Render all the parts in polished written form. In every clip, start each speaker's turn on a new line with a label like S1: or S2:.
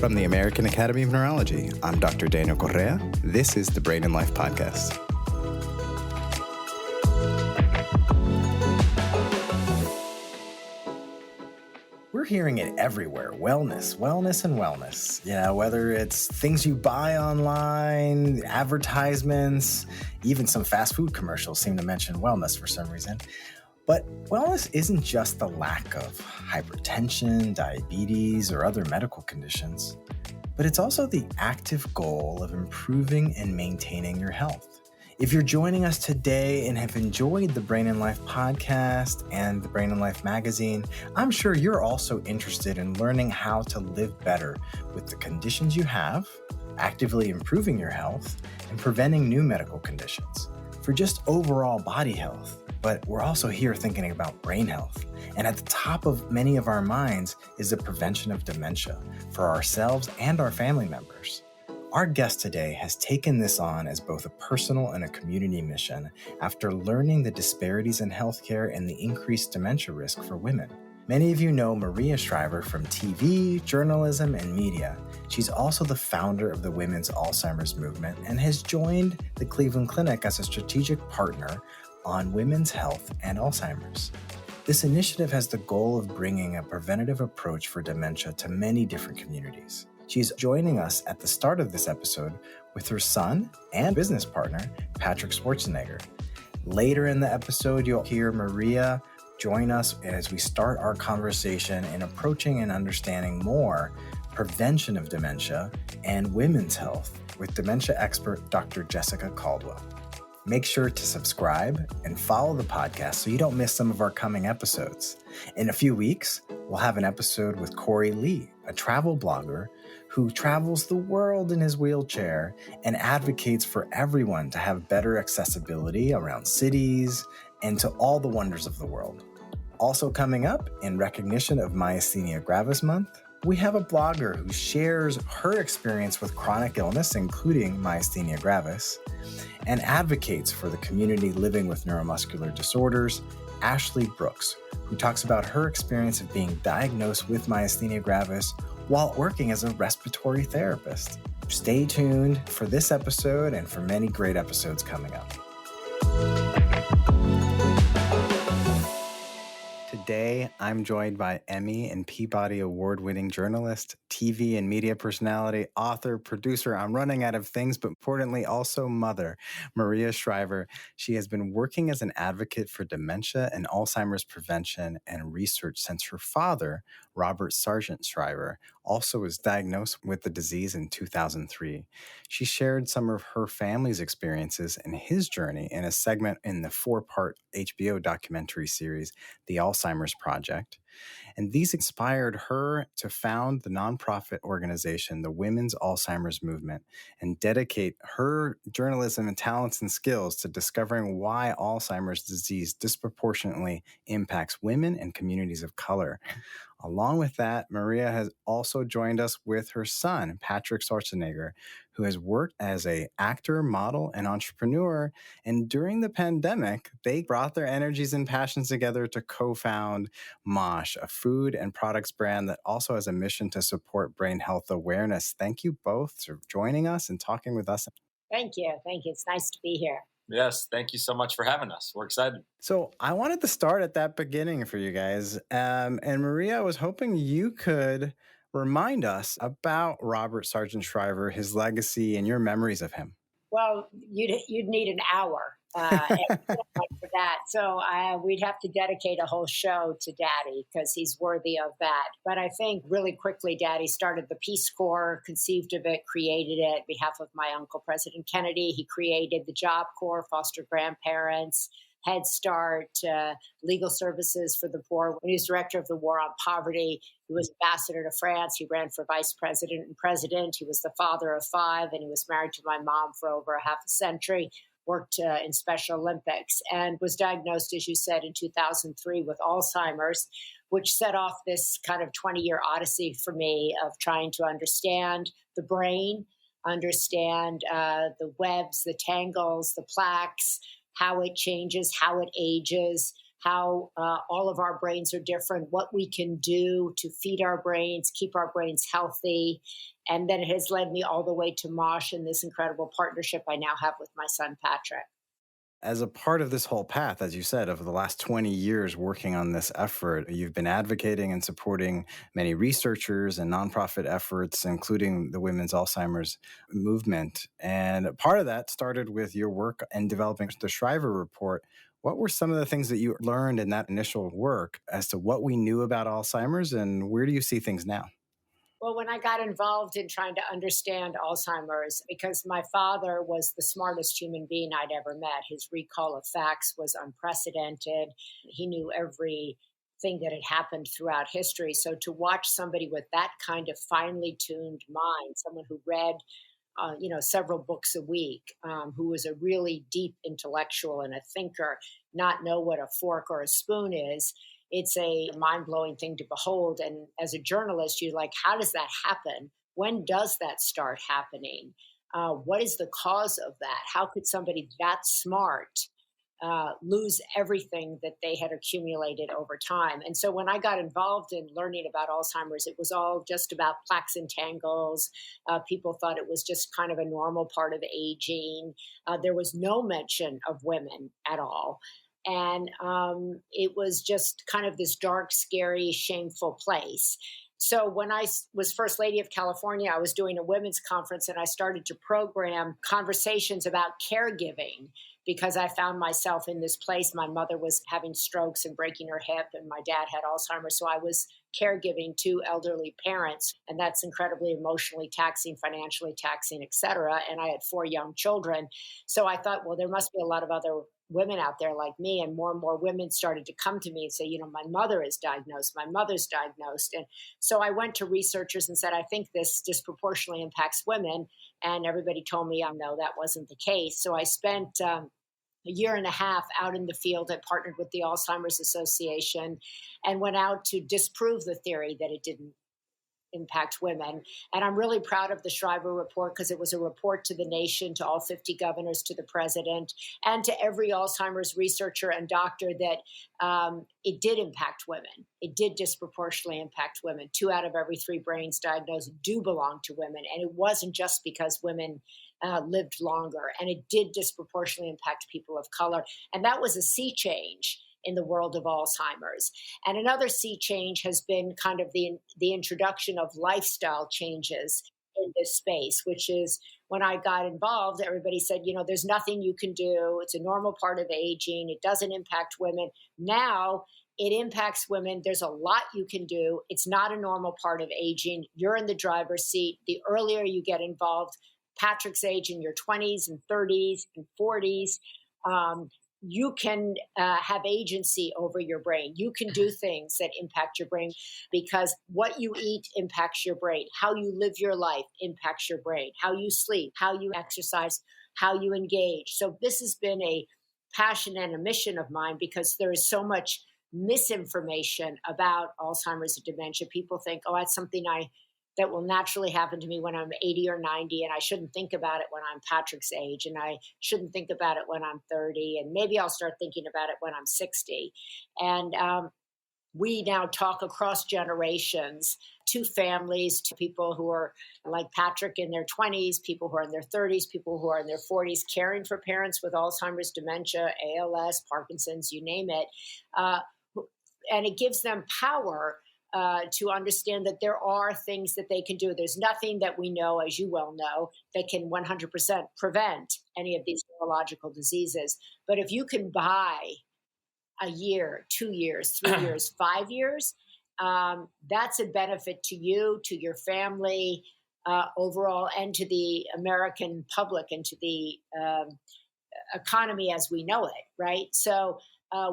S1: From the American Academy of Neurology, I'm Dr. Daniel Correa. This is the Brain and Life Podcast. We're hearing it everywhere. Wellness, wellness, and wellness. You know, whether it's things you buy online, advertisements, even some fast food commercials seem to mention wellness for some reason. But wellness isn't just the lack of hypertension, diabetes, or other medical conditions, but it's also the active goal of improving and maintaining your health. If you're joining us today and have enjoyed the Brain and Life podcast and the Brain and Life magazine, I'm sure you're also interested in learning how to live better with the conditions you have, actively improving your health, and preventing new medical conditions for just overall body health. But we're also here thinking about brain health. And at the top of many of our minds is the prevention of dementia for ourselves and our family members. Our guest today has taken this on as both a personal and a community mission after learning the disparities in healthcare and the increased dementia risk for women. Many of you know Maria Shriver from TV, journalism, and media. She's also the founder of the Women's Alzheimer's Movement and has joined the Cleveland Clinic as a strategic partner on women's health and Alzheimer's. This initiative has the goal of bringing a preventative approach for dementia to many different communities. She's joining us at the start of this episode with her son and business partner, Patrick Schwarzenegger. Later in the episode, you'll hear Maria join us as we start our conversation in approaching and understanding more prevention of dementia and women's health with dementia expert Dr. Jessica Caldwell. Make sure to subscribe and follow the podcast so you don't miss some of our coming episodes. In a few weeks, we'll have an episode with Corey Lee, a travel blogger who travels the world in his wheelchair and advocates for everyone to have better accessibility around cities and to all the wonders of the world. Also coming up, in recognition of Myasthenia Gravis Month, we have a blogger who shares her experience with chronic illness, including myasthenia gravis, and advocates for the community living with neuromuscular disorders, Ashley Brooks, who talks about her experience of being diagnosed with myasthenia gravis while working as a respiratory therapist. Stay tuned for this episode and for many great episodes coming up. Today, I'm joined by Emmy and Peabody Award-winning journalist, TV and media personality, author, producer. I'm running out of things, but importantly, also mother, Maria Shriver. She has been working as an advocate for dementia and Alzheimer's prevention and research since her father, Robert Sargent Shriver, also was diagnosed with the disease in 2003. She shared some of her family's experiences and his journey in a segment in the 4-part HBO documentary series, The Alzheimer's Project. And these inspired her to found the nonprofit organization, the Women's Alzheimer's Movement, and dedicate her journalism and talents and skills to discovering why Alzheimer's disease disproportionately impacts women and communities of color. Along with that, Maria has also joined us with her son, Patrick Schwarzenegger, who has worked as an actor, model, and entrepreneur. And during the pandemic, they brought their energies and passions together to co-found MOSH, a food and products brand that also has a mission to support brain health awareness. Thank you both for joining us and talking with us.
S2: Thank you. Thank you. It's nice to be here.
S3: Yes, thank you so much for having us. We're excited.
S1: So I wanted to start at that beginning for you guys. And Maria, I was hoping you could remind us about Robert Sargent Shriver, his legacy, and your memories of him.
S2: Well, you'd need an hour for that. So we'd have to dedicate a whole show to Daddy because he's worthy of that. But I think really quickly, Daddy started the Peace Corps, conceived of it, created it on behalf of my uncle, President Kennedy. He created the Job Corps, foster grandparents, Head Start, legal services for the poor. When he was director of the War on Poverty, he was ambassador to France. He ran for vice president and president. He was the father of 5, and he was married to my mom for over a half a century, worked in Special Olympics, and was diagnosed, as you said, in 2003 with Alzheimer's, which set off this kind of 20-year odyssey for me of trying to understand the brain, understand the webs, the tangles, the plaques, how it changes, how it ages, how all of our brains are different, what we can do to feed our brains, keep our brains healthy, And then it has led me all the way to MOSH and this incredible partnership I now have with my son, Patrick.
S1: As a part of this whole path, as you said, over the last 20 years working on this effort, you've been advocating and supporting many researchers and nonprofit efforts, including the women's Alzheimer's movement. And part of that started with your work in developing the Shriver report. What were some of the things that you learned in that initial work as to what we knew about Alzheimer's, and where do you see things now?
S2: Well, when I got involved in trying to understand Alzheimer's, because my father was the smartest human being I'd ever met, his recall of facts was unprecedented. He knew everything that had happened throughout history. So to watch somebody with that kind of finely tuned mind, someone who read several books a week, who was a really deep intellectual and a thinker, not know what a fork or a spoon is. It's a mind blowing thing to behold. And as a journalist, you're like, how does that happen? When does that start happening? What is the cause of that? How could somebody that smart lose everything that they had accumulated over time? And so when I got involved in learning about Alzheimer's, it was all just about plaques and tangles. People thought it was just kind of a normal part of aging. There was no mention of women at all. And it was just kind of this dark, scary, shameful place. So when I was First Lady of California, I was doing a women's conference and I started to program conversations about caregiving because I found myself in this place. My mother was having strokes and breaking her hip, and my dad had Alzheimer's. So I was caregiving to elderly parents, and that's incredibly emotionally taxing, financially taxing, et cetera. And I had 4 young children. So I thought, well, there must be a lot of other women out there like me. And more women started to come to me and say, my mother is diagnosed, my mother's diagnosed. And so I went to researchers and said, I think this disproportionately impacts women. And everybody told me, no, that wasn't the case. So I spent a year and a half out in the field. I partnered with the Alzheimer's Association and went out to disprove the theory that it didn't impact women. And I'm really proud of the Shriver report because it was a report to the nation, to all 50 governors, to the president, and to every Alzheimer's researcher and doctor that it did impact women. It did disproportionately impact women. 2 out of every 3 brains diagnosed do belong to women. And it wasn't just because women lived longer. And it did disproportionately impact people of color. And that was a sea change in the world of Alzheimer's. And another sea change has been kind of the introduction of lifestyle changes in this space, which is when I got involved, everybody said, there's nothing you can do. It's a normal part of aging. It doesn't impact women. Now it impacts women. There's a lot you can do. It's not a normal part of aging. You're in the driver's seat. The earlier you get involved, Patrick's age in your 20s and 30s and 40s, you can have agency over your brain. You can do things that impact your brain because what you eat impacts your brain. How you live your life impacts your brain. How you sleep, how you exercise, how you engage. So this has been a passion and a mission of mine because there is so much misinformation about Alzheimer's and dementia. People think, that's something that will naturally happen to me when I'm 80 or 90, and I shouldn't think about it when I'm Patrick's age, and I shouldn't think about it when I'm 30, and maybe I'll start thinking about it when I'm 60. And we now talk across generations to families, to people who are like Patrick in their 20s, people who are in their 30s, people who are in their 40s, caring for parents with Alzheimer's, dementia, ALS, Parkinson's, you name it. And it gives them power to understand that there are things that they can do. There's nothing that we know, as you well know, that can 100% prevent any of these neurological diseases. But if you can buy a year, 2 years, 3 years, 5 years, that's a benefit to you, to your family overall, and to the American public and to the economy as we know it, right? So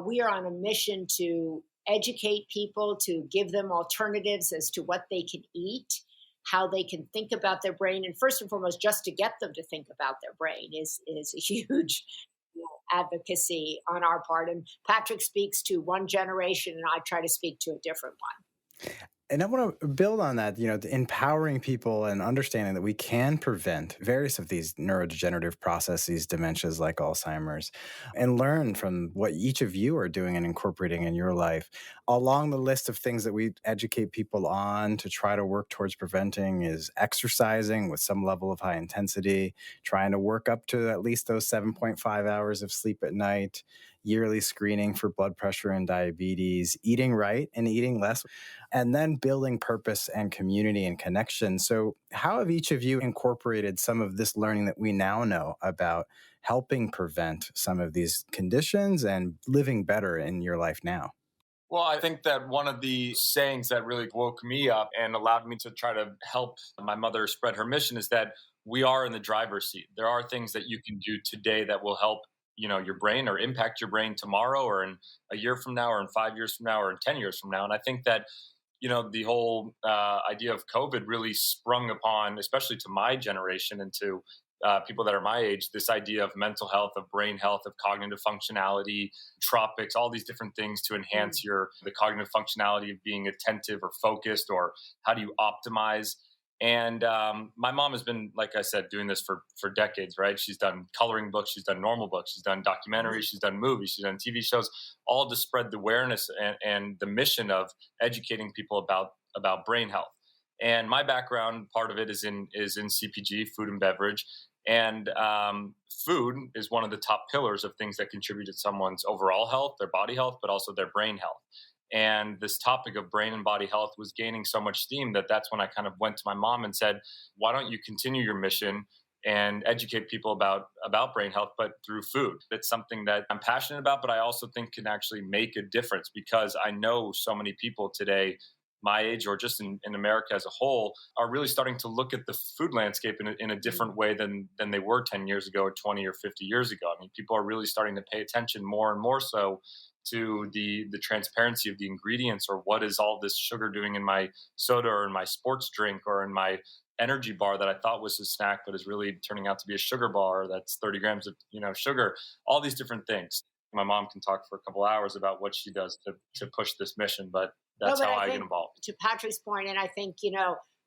S2: we are on a mission to educate people, to give them alternatives as to what they can eat, how they can think about their brain. And first and foremost, just to get them to think about their brain is a huge advocacy on our part. And Patrick speaks to one generation and I try to speak to a different one.
S1: And I want to build on that, empowering people and understanding that we can prevent various of these neurodegenerative processes, dementias like Alzheimer's, and learn from what each of you are doing and incorporating in your life. Along the list of things that we educate people on to try to work towards preventing is exercising with some level of high intensity, trying to work up to at least those 7.5 hours of sleep at night, yearly screening for blood pressure and diabetes, eating right and eating less, and then building purpose and community and connection. So, how have each of you incorporated some of this learning that we now know about helping prevent some of these conditions and living better in your life now?
S3: Well, I think that one of the sayings that really woke me up and allowed me to try to help my mother spread her mission is that we are in the driver's seat. There are things that you can do today that will help, your brain or impact your brain tomorrow or in a year from now or in 5 years from now or in 10 years from now. And I think that the whole idea of COVID really sprung upon, especially to my generation and to people that are my age, this idea of mental health, of brain health, of cognitive functionality, tropics, all these different things to enhance the cognitive functionality of being attentive or focused, or how do you optimize. And my mom has been, like I said, doing this for decades, right? She's done coloring books, she's done normal books, she's done documentaries, she's done movies, she's done TV shows, all to spread the awareness and the mission of educating people about brain health. And my background, part of it is in CPG, food and beverage. And food is one of the top pillars of things that contribute to someone's overall health, their body health, but also their brain health. And this topic of brain and body health was gaining so much steam that's when I kind of went to my mom and said, why don't you continue your mission and educate people about brain health, but through food? It's something that I'm passionate about, but I also think can actually make a difference, because I know so many people today my age or just in America as a whole are really starting to look at the food landscape in a different way than they were 10 years ago or 20 or 50 years ago. I mean, people are really starting to pay attention more and more so to the transparency of the ingredients, or what is all this sugar doing in my soda or in my sports drink or in my energy bar that I thought was a snack, but is really turning out to be a sugar bar that's 30 grams of sugar, all these different things. My mom can talk for a couple hours about what she does to push this mission, but that's how I get involved.
S2: To Patrick's point, and I think,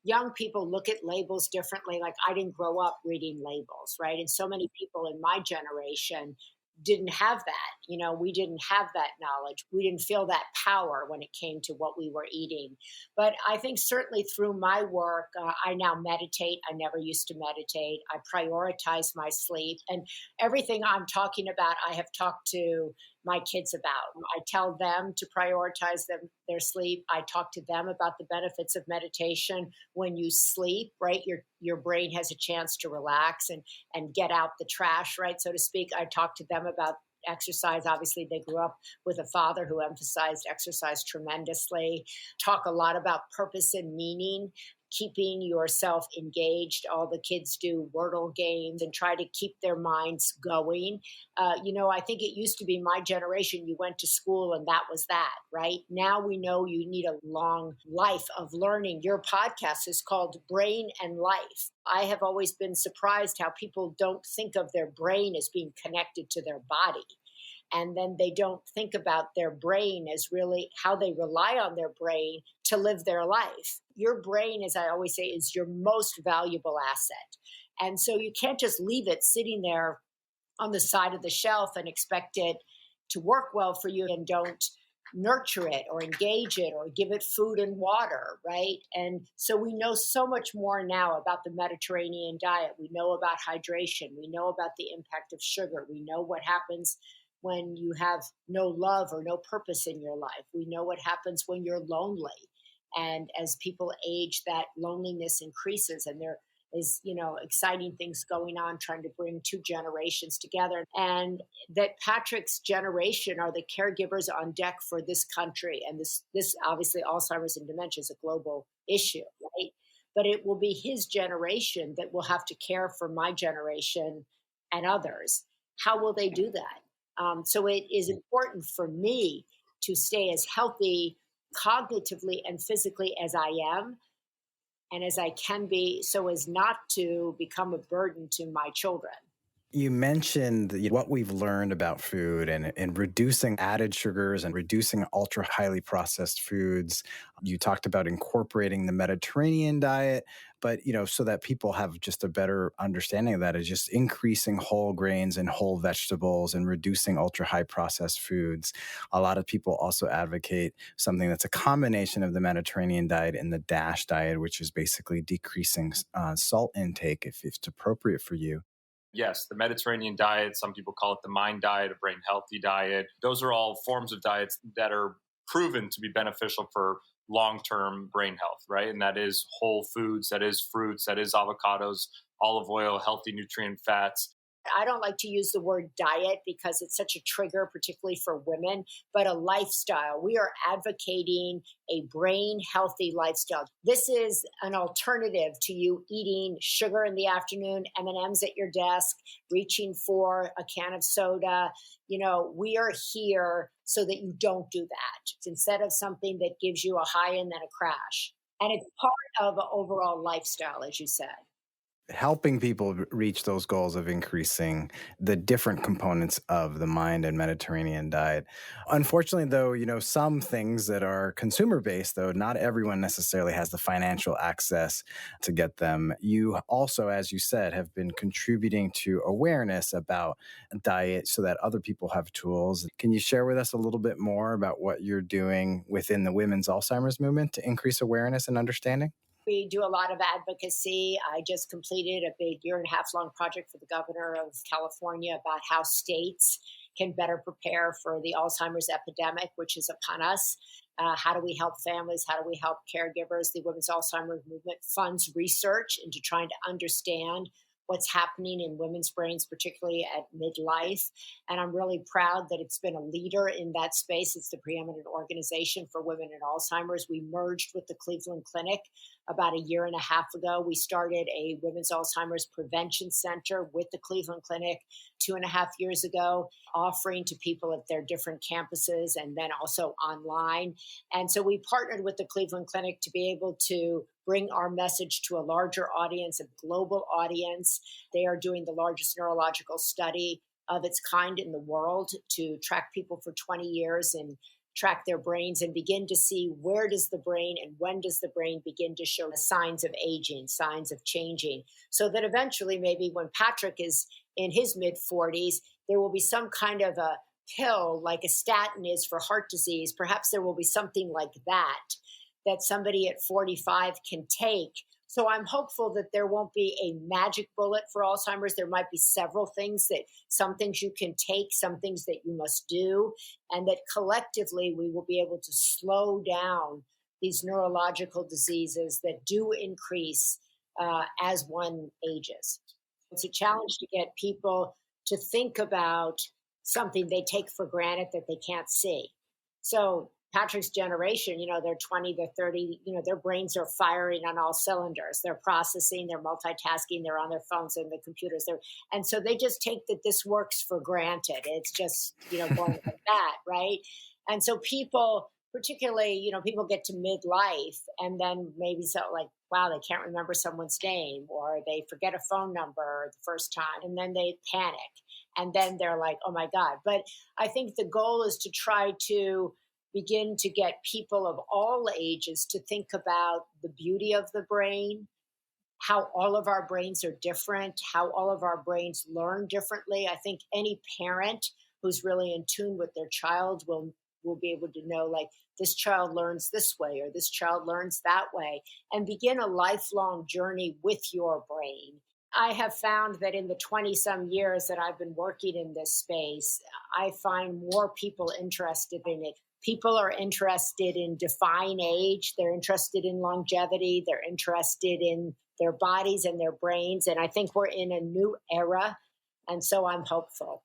S2: young people look at labels differently. Like, I didn't grow up reading labels, right? And so many people in my generation didn't have that. We didn't have that knowledge. We didn't feel that power when it came to what we were eating. But I think certainly through my work, I now meditate. I never used to meditate. I prioritize my sleep. And everything I'm talking about, I have talked to my kids about. I tell them to prioritize their sleep. I talk to them about the benefits of meditation. When you sleep, right, your brain has a chance to relax and get out the trash, right, so to speak. I talk to them about exercise. Obviously, they grew up with a father who emphasized exercise tremendously. Talk a lot about purpose and meaning, keeping yourself engaged. All the kids do Wordle games and try to keep their minds going. I think it used to be my generation, you went to school and that was that, right? Now we know you need a long life of learning. Your podcast is called Brain and Life. I have always been surprised how people don't think of their brain as being connected to their body. And then they don't think about their brain as really how they rely on their brain to live their life. Your brain, as I always say, is your most valuable asset. And so you can't just leave it sitting there on the side of the shelf and expect it to work well for you, and don't nurture it or engage it or give it food and water, right? And so we know so much more now about the Mediterranean diet. We know about hydration. We know about the impact of sugar. We know what happens when you have no love or no purpose in your life. We know what happens when you're lonely. And as people age, that loneliness increases, and there is, exciting things going on trying to bring two generations together. And that Patrick's generation are the caregivers on deck for this country. And this obviously, Alzheimer's and dementia is a global issue, right? But it will be his generation that will have to care for my generation and others. How will they do that? So it is important for me to stay as healthy cognitively and physically as I am and as I can be, so as not to become a burden to my children.
S1: You mentioned what we've learned about food and reducing added sugars and reducing ultra highly processed foods. You talked about incorporating the Mediterranean diet, but so that people have just a better understanding of that is just increasing whole grains and whole vegetables and reducing ultra high processed foods. A lot of people also advocate something that's a combination of the Mediterranean diet and the DASH diet, which is basically decreasing salt intake if it's appropriate for you.
S3: Yes, the Mediterranean diet, some people call it the mind diet, a brain healthy diet. Those are all forms of diets that are proven to be beneficial for long term brain health, right? And that is whole foods, that is fruits, that is avocados, olive oil, healthy nutrient fats.
S2: I don't like to use the word diet because it's such a trigger, particularly for women, but a lifestyle. We are advocating a brain healthy lifestyle. This is an alternative to you eating sugar in the afternoon, M&Ms at your desk, reaching for a can of soda. We are here so that you don't do that. It's instead of something that gives you a high and then a crash. And it's part of an overall lifestyle, as you said.
S1: Helping people reach those goals of increasing the different components of the mind and Mediterranean diet. Unfortunately, though, some things that are consumer based, though, not everyone necessarily has the financial access to get them. You also, as you said, have been contributing to awareness about diet so that other people have tools. Can you share with us a little bit more about what you're doing within the women's Alzheimer's movement to increase awareness and understanding?
S2: We do a lot of advocacy. I just completed a big 1.5 year long project for the governor of California about how states can better prepare for the Alzheimer's epidemic, which is upon us. How do we help families? How do we help caregivers? The Women's Alzheimer's Movement funds research into trying to understand what's happening in women's brains, particularly at midlife. And I'm really proud that it's been a leader in that space. It's the preeminent organization for women in Alzheimer's. We merged with the Cleveland Clinic about 1.5 years ago. We started a women's Alzheimer's prevention center with the Cleveland Clinic 2.5 years ago, offering to people at their different campuses and then also online. And so we partnered with the Cleveland Clinic to be able to bring our message to a larger audience, a global audience. They are doing the largest neurological study of its kind in the world to track people for 20 years and track their brains and begin to see where does the brain and when does the brain begin to show signs of aging, signs of changing, so that eventually maybe when Patrick is in his mid-40s, there will be some kind of a pill like a statin is for heart disease. Perhaps there will be something like that somebody at 45 can take. So I'm hopeful that there won't be a magic bullet for Alzheimer's. There might be several things some things you can take, some things that you must do, and that collectively we will be able to slow down these neurological diseases that do increase as one ages. It's a challenge to get people to think about something they take for granted that they can't see. So Patrick's generation, they're 20, they're 30, their brains are firing on all cylinders. They're processing, they're multitasking, they're on their phones and the computers. And so they just take that this works for granted. It's just, going like that, right? And so people, particularly, people get to midlife and then maybe wow, they can't remember someone's name or they forget a phone number the first time and then they panic. And then they're like, oh my God. But I think the goal is to try to begin to get people of all ages to think about the beauty of the brain, how all of our brains are different, how all of our brains learn differently. I think any parent who's really in tune with their child will be able to know, like, this child learns this way or this child learns that way, and begin a lifelong journey with your brain. I have found that in the 20-some years that I've been working in this space, I find more people interested in it. People are interested in defying age. They're interested in longevity. They're interested in their bodies and their brains. And I think we're in a new era. And so I'm hopeful.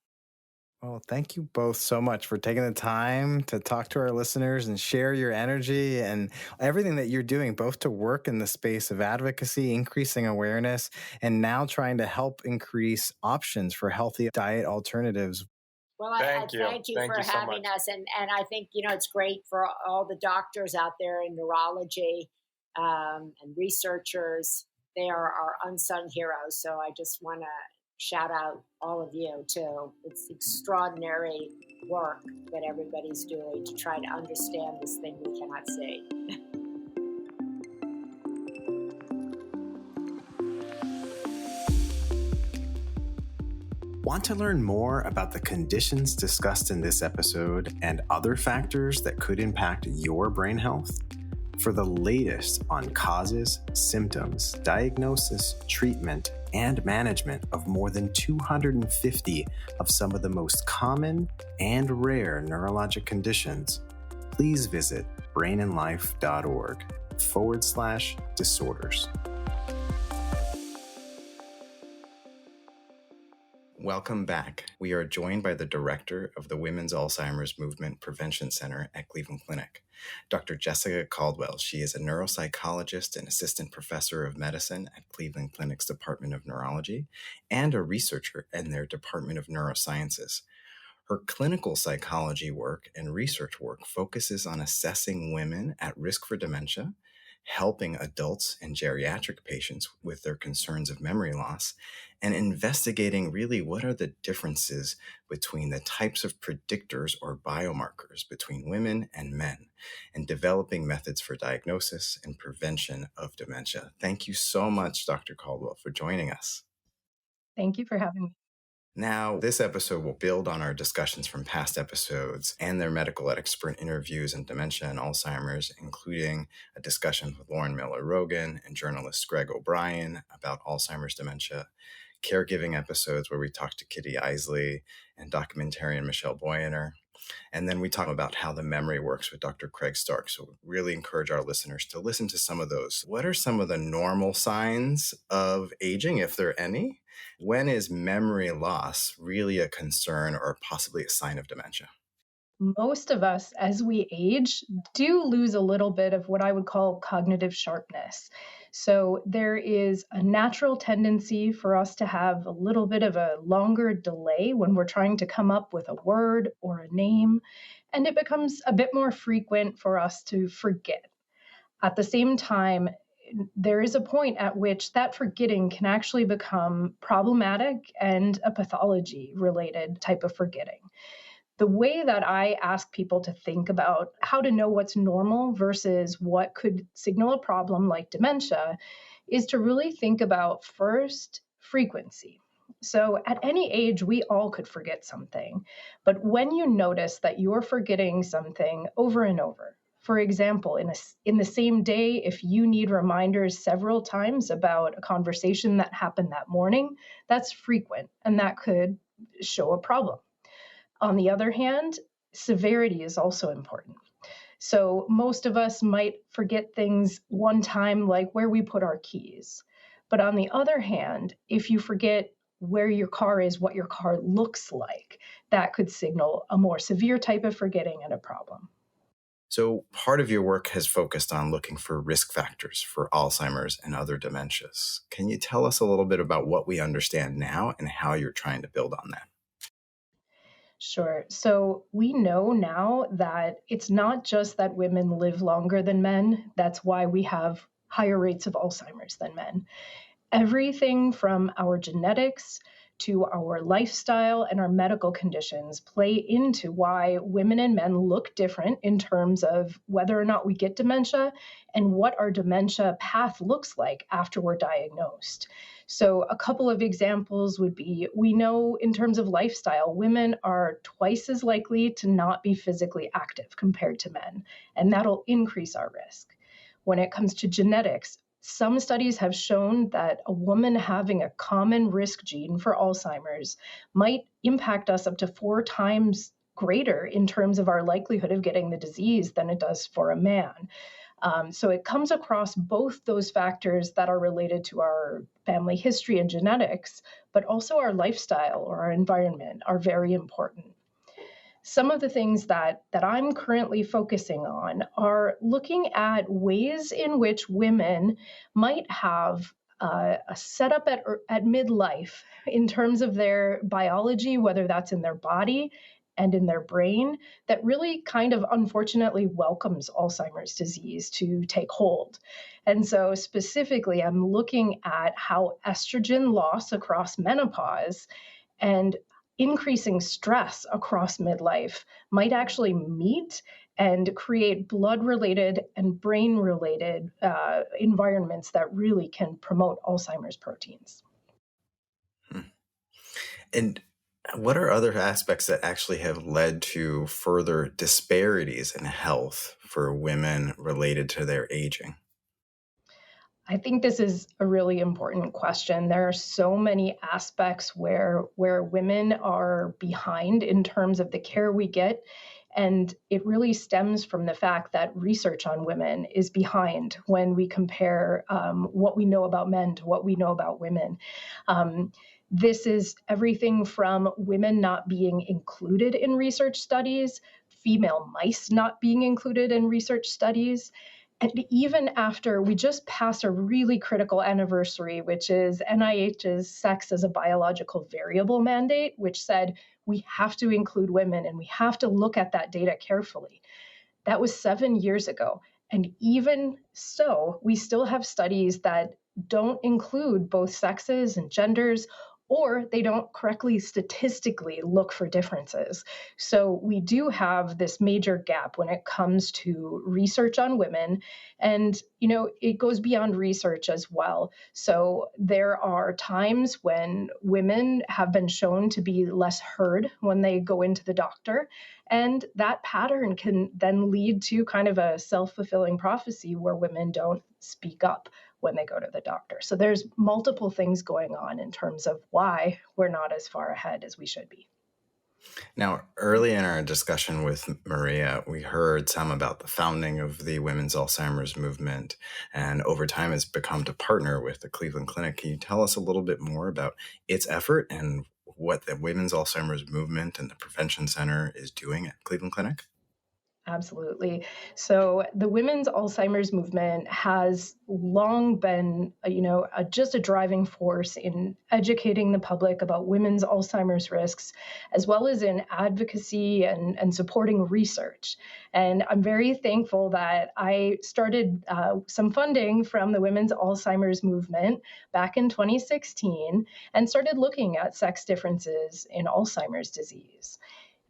S1: Well, thank you both so much for taking the time to talk to our listeners and share your energy and everything that you're doing, both to work in the space of advocacy, increasing awareness, and now trying to help increase options for healthy diet alternatives.
S2: Well, I thank you for having us. And I think, it's great for all the doctors out there in neurology and researchers. They are our unsung heroes. So I just want to shout out all of you too. It's extraordinary work that everybody's doing to try to understand this thing we cannot see.
S1: Want to learn more about the conditions discussed in this episode and other factors that could impact your brain health? For the latest on causes, symptoms, diagnosis, treatment, and management of more than 250 of some of the most common and rare neurologic conditions, please visit brainandlife.org/disorders. Welcome back. We are joined by the director of the Women's Alzheimer's Movement Prevention Center at Cleveland Clinic, Dr. Jessica Caldwell. She is a neuropsychologist and assistant professor of medicine at Cleveland Clinic's Department of Neurology and a researcher in their Department of Neurosciences. Her clinical psychology work and research work focuses on assessing women at risk for dementia, helping adults and geriatric patients with their concerns of memory loss, and investigating really what are the differences between the types of predictors or biomarkers between women and men, and developing methods for diagnosis and prevention of dementia. Thank you so much, Dr. Caldwell, for joining us.
S4: Thank you for having me.
S1: Now, this episode will build on our discussions from past episodes and their medical expert interviews in dementia and Alzheimer's, including a discussion with Lauren Miller-Rogan and journalist Greg O'Brien about Alzheimer's dementia, caregiving episodes where we talked to Kitty Isley and documentarian Michelle Boyaner. And then we talk about how the memory works with Dr. Craig Stark. So we really encourage our listeners to listen to some of those. What are some of the normal signs of aging, if there are any? When is memory loss really a concern or possibly a sign of dementia?
S4: Most of us, as we age, do lose a little bit of what I would call cognitive sharpness. So there is a natural tendency for us to have a little bit of a longer delay when we're trying to come up with a word or a name, and it becomes a bit more frequent for us to forget. At the same time, there is a point at which that forgetting can actually become problematic and a pathology-related type of forgetting. The way that I ask people to think about how to know what's normal versus what could signal a problem like dementia is to really think about first frequency. So at any age, we all could forget something. But when you notice that you're forgetting something over and over, for example, in the same day, if you need reminders several times about a conversation that happened that morning, that's frequent, and that could show a problem. On the other hand, severity is also important. So most of us might forget things one time, like where we put our keys. But on the other hand, if you forget where your car is, what your car looks like, that could signal a more severe type of forgetting and a problem.
S1: So part of your work has focused on looking for risk factors for Alzheimer's and other dementias. Can you tell us a little bit about what we understand now and how you're trying to build on that?
S4: Sure. So we know now that it's not just that women live longer than men. That's why we have higher rates of Alzheimer's than men. Everything from our genetics to our lifestyle and our medical conditions play into why women and men look different in terms of whether or not we get dementia and what our dementia path looks like after we're diagnosed. So a couple of examples would be, we know in terms of lifestyle, women are twice as likely to not be physically active compared to men, and that'll increase our risk. When it comes to genetics, some studies have shown that a woman having a common risk gene for Alzheimer's might impact us up to 4 times greater in terms of our likelihood of getting the disease than it does for a man. So it comes across both those factors that are related to our family history and genetics, but also our lifestyle or our environment are very important. Some of the things that I'm currently focusing on are looking at ways in which women might have a setup at midlife in terms of their biology, whether that's in their body and in their brain that really kind of unfortunately welcomes Alzheimer's disease to take hold. And so specifically, I'm looking at how estrogen loss across menopause and increasing stress across midlife might actually meet and create blood-related and brain-related environments that really can promote Alzheimer's proteins.
S1: And what are other aspects that actually have led to further disparities in health for women related to their aging?
S4: I think this is a really important question. There are so many aspects where women are behind in terms of the care we get. And it really stems from the fact that research on women is behind when we compare what we know about men to what we know about women. This is everything from women not being included in research studies, female mice not being included in research studies. And even after we just passed a really critical anniversary, which is NIH's Sex as a Biological Variable mandate, which said we have to include women and we have to look at that data carefully. That was 7 years ago. And even so, we still have studies that don't include both sexes and genders, or they don't correctly statistically look for differences. So we do have this major gap when it comes to research on women. And, it goes beyond research as well. So there are times when women have been shown to be less heard when they go into the doctor. And that pattern can then lead to kind of a self-fulfilling prophecy where women don't speak up when they go to the doctor. So there's multiple things going on in terms of why we're not as far ahead as we should be.
S1: Now, early in our discussion with Maria, we heard some about the founding of the Women's Alzheimer's Movement, and over time has become to partner with the Cleveland Clinic. Can you tell us a little bit more about its effort and what the Women's Alzheimer's Movement and the Prevention Center is doing at Cleveland Clinic?
S4: Absolutely. So the women's Alzheimer's movement has long been, just a driving force in educating the public about women's Alzheimer's risks, as well as in advocacy and supporting research. And I'm very thankful that I started some funding from the women's Alzheimer's movement back in 2016 and started looking at sex differences in Alzheimer's disease.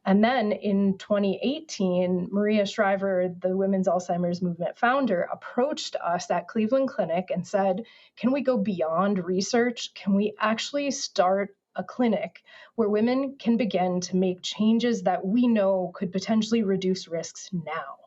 S4: And then in 2018, Maria Shriver, the Women's Alzheimer's Movement founder, approached us at Cleveland Clinic and said, can we go beyond research? Can we actually start a clinic where women can begin to make changes that we know could potentially reduce risks now?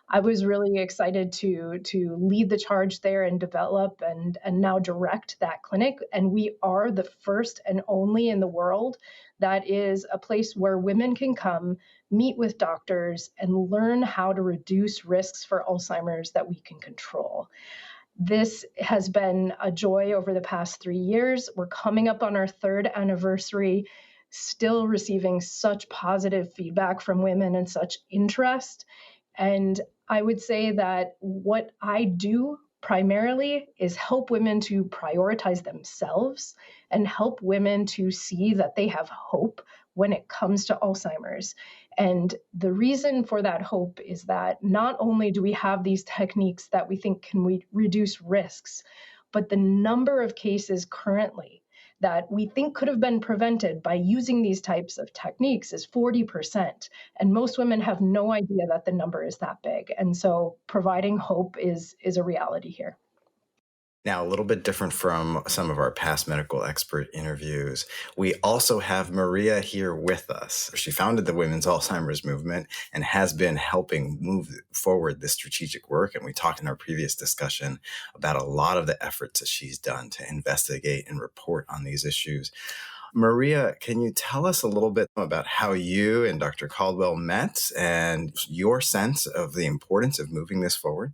S4: I was really excited to lead the charge there and develop and now direct that clinic. And we are the first and only in the world that is a place where women can come, meet with doctors, and learn how to reduce risks for Alzheimer's that we can control. This has been a joy over the past 3 years. We're coming up on our 3rd anniversary, still receiving such positive feedback from women and such interest. And I would say that what I do primarily is help women to prioritize themselves and help women to see that they have hope when it comes to Alzheimer's. And the reason for that hope is that not only do we have these techniques that we think can reduce risks, but the number of cases currently that we think could have been prevented by using these types of techniques is 40%. And most women have no idea that the number is that big. And so providing hope is a reality here.
S1: Now, a little bit different from some of our past medical expert interviews, we also have Maria here with us. She founded the Women's Alzheimer's Movement and has been helping move forward this strategic work. And we talked in our previous discussion about a lot of the efforts that she's done to investigate and report on these issues. Maria, can you tell us a little bit about how you and Dr. Caldwell met and your sense of the importance of moving this forward?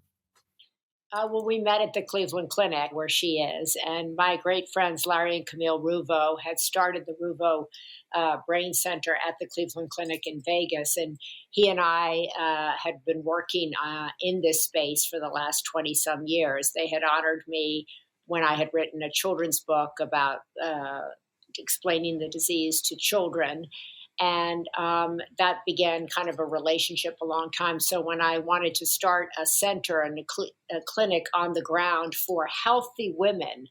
S2: Well, we met at the Cleveland Clinic where she is, and my great friends Larry and Camille Ruvo had started the Ruvo Brain Center at the Cleveland Clinic in Vegas, and he and I had been working in this space for the last 20-some years. They had honored me when I had written a children's book about explaining the disease to children. And that began kind of a relationship a long time. So when I wanted to start a center and a clinic on the ground for healthy women,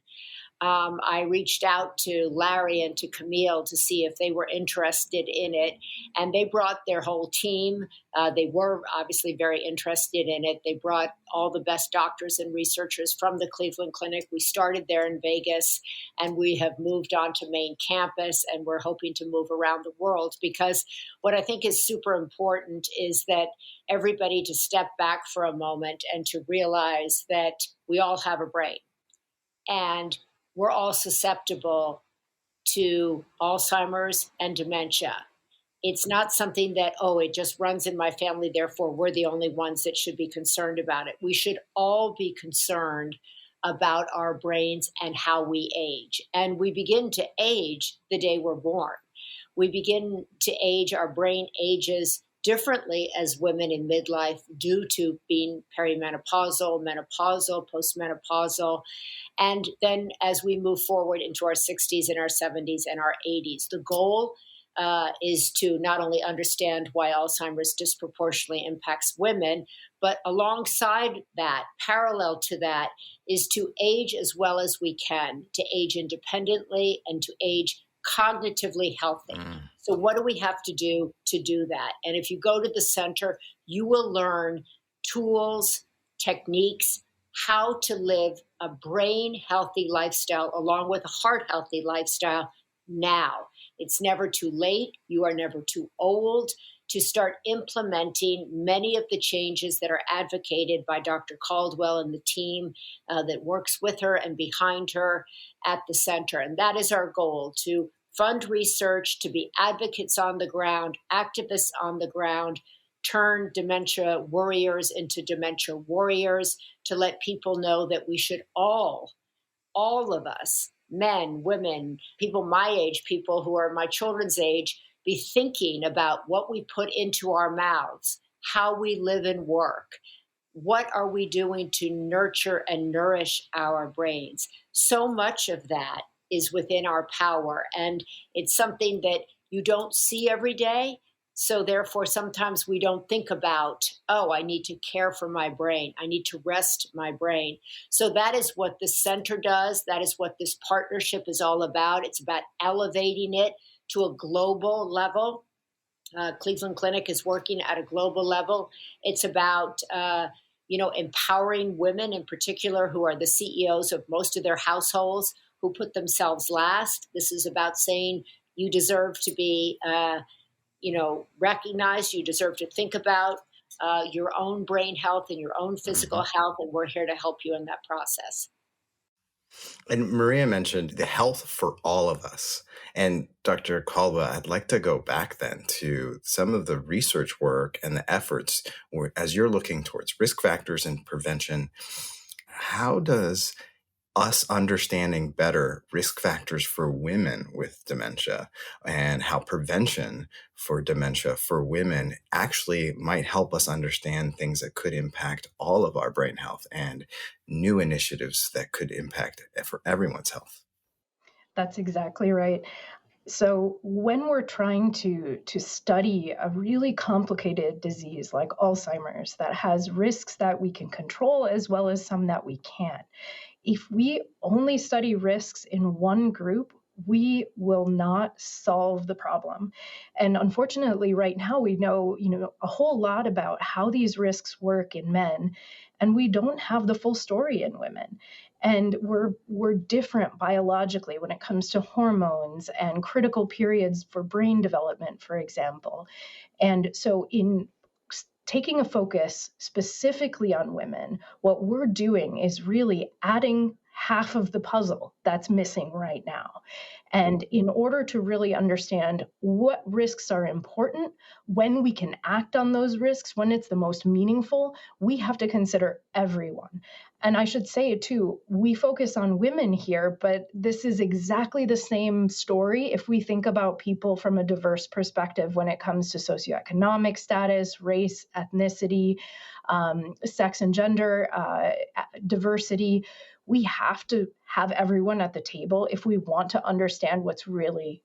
S2: I reached out to Larry and to Camille to see if they were interested in it. And they brought their whole team. They were obviously very interested in it. They brought all the best doctors and researchers from the Cleveland Clinic. We started there in Vegas, and we have moved on to main campus, and we're hoping to move around the world, because what I think is super important is that everybody to step back for a moment and to realize that we all have a brain. And we're all susceptible to Alzheimer's and dementia. It's not something that, oh, it just runs in my family, therefore we're the only ones that should be concerned about it. We should all be concerned about our brains and how we age. And we begin to age the day we're born. We begin to age, our brain ages differently as women in midlife due to being perimenopausal, menopausal, postmenopausal. And then as we move forward into our 60s and our 70s and our 80s, the goal is to not only understand why Alzheimer's disproportionately impacts women, but alongside that, parallel to that, is to age as well as we can, to age independently and to age cognitively healthy. So what do we have to do that? And if you go to the center, you will learn tools, techniques, how to live a brain healthy lifestyle along with a heart healthy lifestyle now. It's never too late. You are never too old to start implementing many of the changes that are advocated by Dr. Caldwell and the team that works with her and behind her at the center. And that is our goal, to fund research, to be advocates on the ground, activists on the ground, turn dementia worriers into dementia warriors, to let people know that we should all of us, men, women, people my age, people who are my children's age, be thinking about what we put into our mouths, how we live and work. What are we doing to nurture and nourish our brains? So much of that is within our power, and it's something that you don't see every day. So therefore, sometimes we don't think about, oh, I need to care for my brain. I need to rest my brain. So that is what the center does. That is what this partnership is all about. It's about elevating it to a global level. Cleveland Clinic is working at a global level. It's about, empowering women in particular who are the CEOs of most of their households, who put themselves last. This is about saying you deserve to be recognized. You deserve to think about your own brain health and your own physical health, and we're here to help you in that process.
S1: And Maria mentioned the health for all of us. And Dr. Caldwell, I'd like to go back then to some of the research work and the efforts as you're looking towards risk factors and prevention. How does us understanding better risk factors for women with dementia and how prevention for dementia for women actually might help us understand things that could impact all of our brain health and new initiatives that could impact for everyone's health?
S4: That's exactly right. So when we're trying to study a really complicated disease like Alzheimer's that has risks that we can control as well as some that we can't, if we only study risks in one group, we will not solve the problem. And unfortunately, right now, we know, a whole lot about how these risks work in men, and we don't have the full story in women. And we're different biologically when it comes to hormones and critical periods for brain development, for example. And so in taking a focus specifically on women, what we're doing is really adding half of the puzzle that's missing right now. And in order to really understand what risks are important, when we can act on those risks, when it's the most meaningful, we have to consider everyone. And I should say, too, we focus on women here, but this is exactly the same story if we think about people from a diverse perspective when it comes to socioeconomic status, race, ethnicity, sex and gender, diversity. We have to have everyone at the table if we want to understand what's really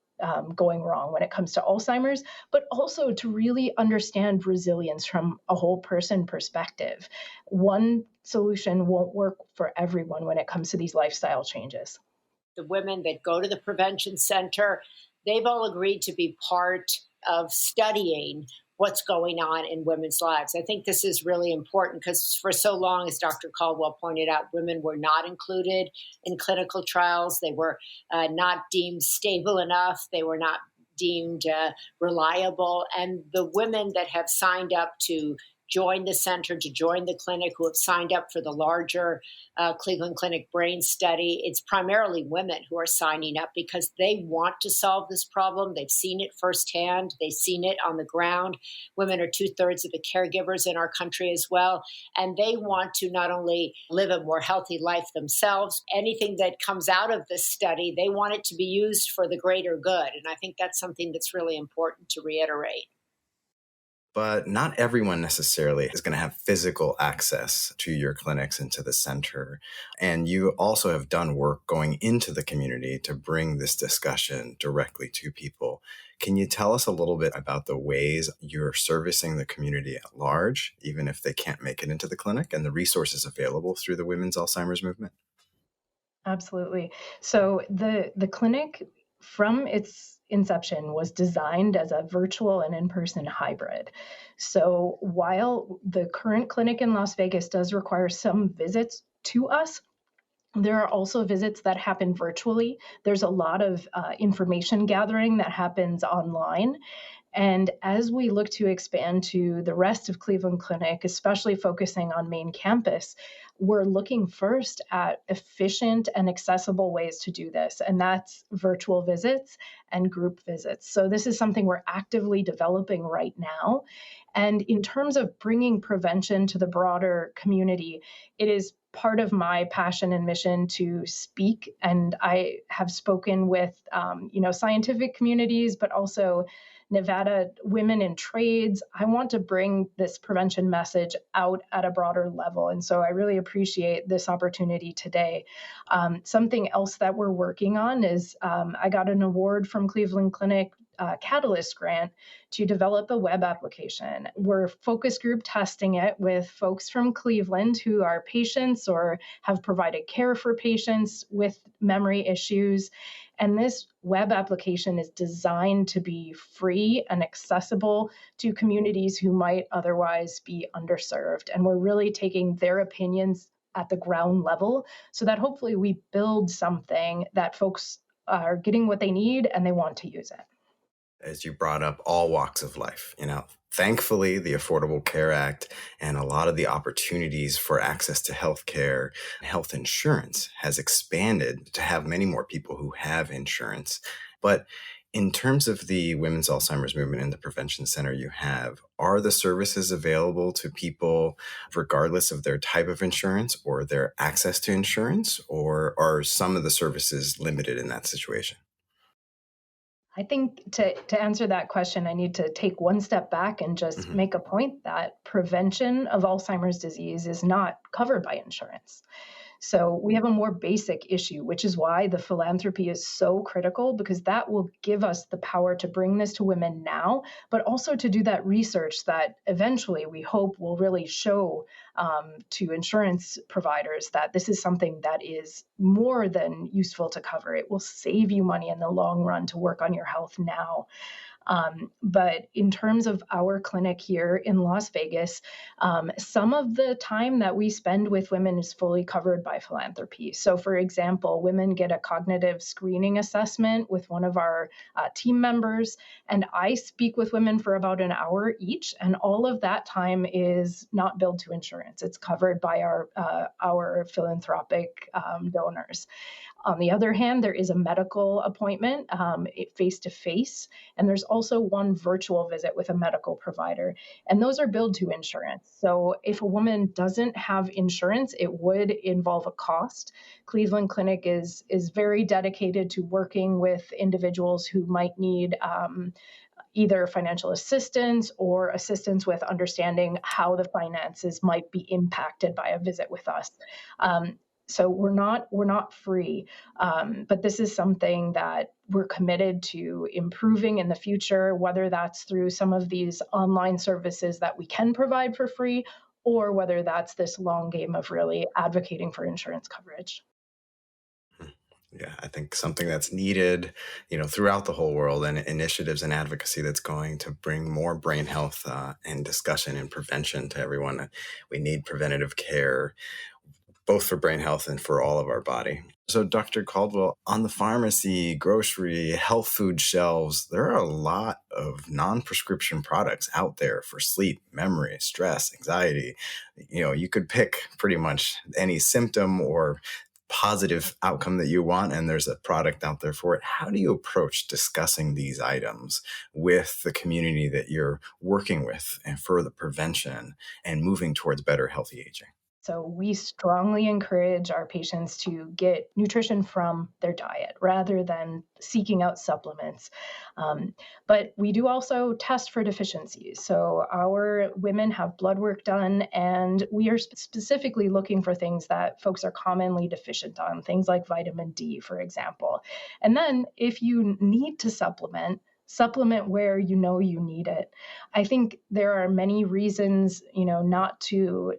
S4: going wrong when it comes to Alzheimer's, but also to really understand resilience from a whole person perspective. One solution won't work for everyone when it comes to these lifestyle changes.
S2: The women that go to the prevention center, they've all agreed to be part of studying what's going on in women's lives. I think this is really important because for so long, as Dr. Caldwell pointed out, women were not included in clinical trials. They were not deemed stable enough. They were not deemed reliable. And the women that have signed up to join the center, to join the clinic, who have signed up for the larger Cleveland Clinic brain study, it's primarily women who are signing up because they want to solve this problem. They've seen it firsthand. They've seen it on the ground. Women are 2/3 of the caregivers in our country as well. And they want to not only live a more healthy life themselves, anything that comes out of this study, they want it to be used for the greater good. And I think that's something that's really important to reiterate.
S1: But not everyone necessarily is going to have physical access to your clinics and to the center. And you also have done work going into the community to bring this discussion directly to people. Can you tell us a little bit about the ways you're servicing the community at large, even if they can't make it into the clinic, and the resources available through the Women's Alzheimer's Movement?
S4: Absolutely. So the clinic, from its inception, was designed as a virtual and in-person hybrid. So while the current clinic in Las Vegas does require some visits to us, there are also visits that happen virtually. There's a lot of information gathering that happens online. And as we look to expand to the rest of Cleveland Clinic, especially focusing on main campus, we're looking first at efficient and accessible ways to do this. And that's virtual visits and group visits. So this is something we're actively developing right now. And in terms of bringing prevention to the broader community, it is part of my passion and mission to speak. And I have spoken with, scientific communities, but also Nevada women in trades. I want to bring this prevention message out at a broader level. And so I really appreciate this opportunity today. Something else that we're working on is I got an award from Cleveland Clinic Catalyst grant to develop a web application. We're focus group testing it with folks from Cleveland who are patients or have provided care for patients with memory issues. And this web application is designed to be free and accessible to communities who might otherwise be underserved. And we're really taking their opinions at the ground level so that hopefully we build something that folks are getting what they need and they want to use it.
S1: As you brought up, all walks of life, thankfully, the Affordable Care Act and a lot of the opportunities for access to healthcare, health insurance has expanded to have many more people who have insurance. But in terms of the Women's Alzheimer's Movement and the Prevention Center you have, are the services available to people regardless of their type of insurance or their access to insurance, or are some of the services limited in that situation?
S4: I think to answer that question, I need to take one step back and just make a point that prevention of Alzheimer's disease is not covered by insurance. So we have a more basic issue, which is why the philanthropy is so critical, because that will give us the power to bring this to women now, but also to do that research that eventually we hope will really show to insurance providers that this is something that is more than useful to cover. It will save you money in the long run to work on your health now. But in terms of our clinic here in Las Vegas, some of the time that we spend with women is fully covered by philanthropy. So, for example, women get a cognitive screening assessment with one of our team members, and I speak with women for about an hour each, and all of that time is not billed to insurance. It's covered by our philanthropic donors. On the other hand, there is a medical appointment face-to-face, and there's also one virtual visit with a medical provider, and those are billed to insurance. So if a woman doesn't have insurance, it would involve a cost. Cleveland Clinic is very dedicated to working with individuals who might need either financial assistance or assistance with understanding how the finances might be impacted by a visit with us. So we're not free, but this is something that we're committed to improving in the future, whether that's through some of these online services that we can provide for free, or whether that's this long game of really advocating for insurance coverage.
S1: Yeah, I think something that's needed, throughout the whole world, and initiatives and advocacy that's going to bring more brain health and discussion and prevention to everyone. We need preventative care, both for brain health and for all of our body. So, Dr. Caldwell, on the pharmacy, grocery, health food shelves, there are a lot of non-prescription products out there for sleep, memory, stress, anxiety. You could pick pretty much any symptom or positive outcome that you want, and there's a product out there for it. How do you approach discussing these items with the community that you're working with and for the prevention and moving towards better healthy aging?
S4: So we strongly encourage our patients to get nutrition from their diet rather than seeking out supplements. But we do also test for deficiencies. So our women have blood work done, and we are specifically looking for things that folks are commonly deficient on, things like vitamin D, for example. And then if you need to supplement where you know you need it. I think there are many reasons, not to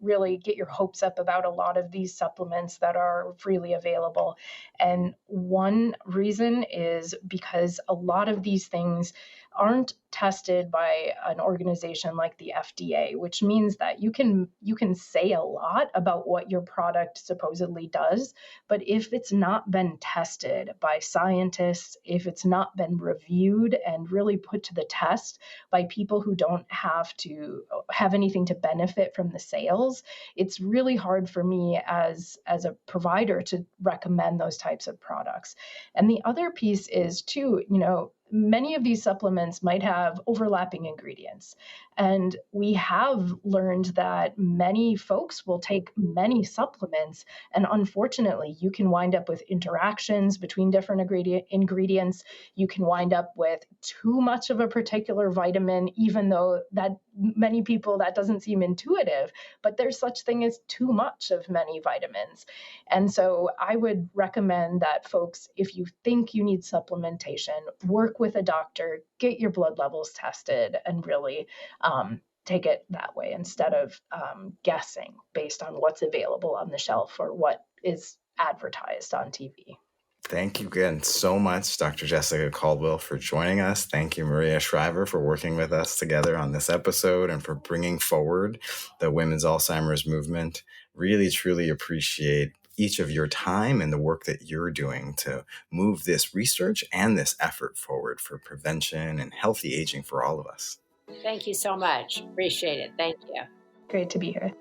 S4: really get your hopes up about a lot of these supplements that are freely available. And one reason is because a lot of these things aren't tested by an organization like the FDA, which means that you can say a lot about what your product supposedly does, but if it's not been tested by scientists, if it's not been reviewed and really put to the test by people who don't have anything to benefit from the sales, it's really hard for me as a provider to recommend those types of products. And the other piece is too, many of these supplements might have overlapping ingredients. And we have learned that many folks will take many supplements. And unfortunately, you can wind up with interactions between different ingredients. You can wind up with too much of a particular vitamin, even though that many people that doesn't seem intuitive, but there's such thing as too much of many vitamins. And so I would recommend that folks, if you think you need supplementation, work with a doctor, get your blood levels tested, and really take it that way instead of guessing based on what's available on the shelf or what is advertised on TV.
S1: Thank you again so much, Dr. Jessica Caldwell, for joining us. Thank you, Maria Shriver, for working with us together on this episode and for bringing forward the women's Alzheimer's movement. Really, truly appreciate each of your time and the work that you're doing to move this research and this effort forward for prevention and healthy aging for all of us.
S2: Thank you so much. Appreciate it. Thank you.
S4: Great to be here.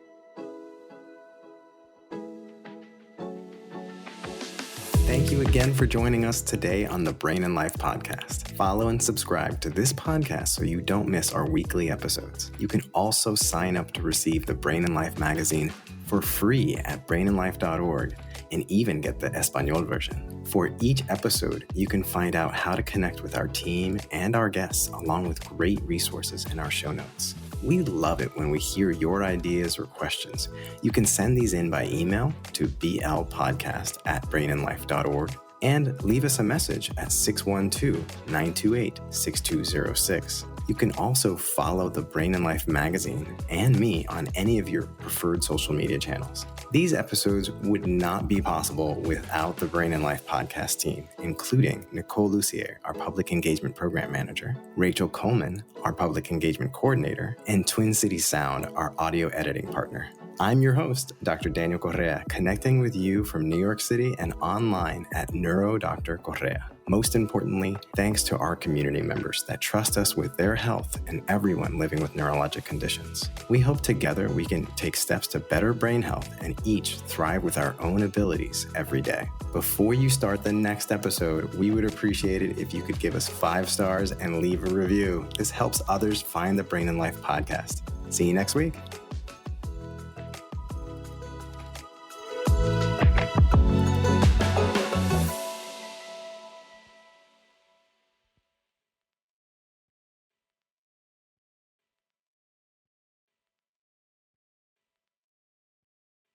S1: Thank you again for joining us today on the Brain and Life podcast. Follow and subscribe to this podcast so you don't miss our weekly episodes. You can also sign up to receive the Brain and Life magazine for free at brainandlife.org and even get the Espanol version. For each episode, you can find out how to connect with our team and our guests, along with great resources in our show notes. We love it when we hear your ideas or questions. You can send these in by email to blpodcast@brainandlife.org and leave us a message at 612-928-6206. You can also follow the Brain and Life magazine and me on any of your preferred social media channels. These episodes would not be possible without the Brain and Life podcast team, including Nicole Lucier, our public engagement program manager, Rachel Coleman, our public engagement coordinator, and Twin City Sound, our audio editing partner. I'm your host, Dr. Daniel Correa, connecting with you from New York City and online at NeuroDr. Correa. Most importantly, thanks to our community members that trust us with their health and everyone living with neurologic conditions. We hope together we can take steps to better brain health and each thrive with our own abilities every day. Before you start the next episode, we would appreciate it if you could give us 5 stars and leave a review. This helps others find the Brain and Life podcast. See you next week.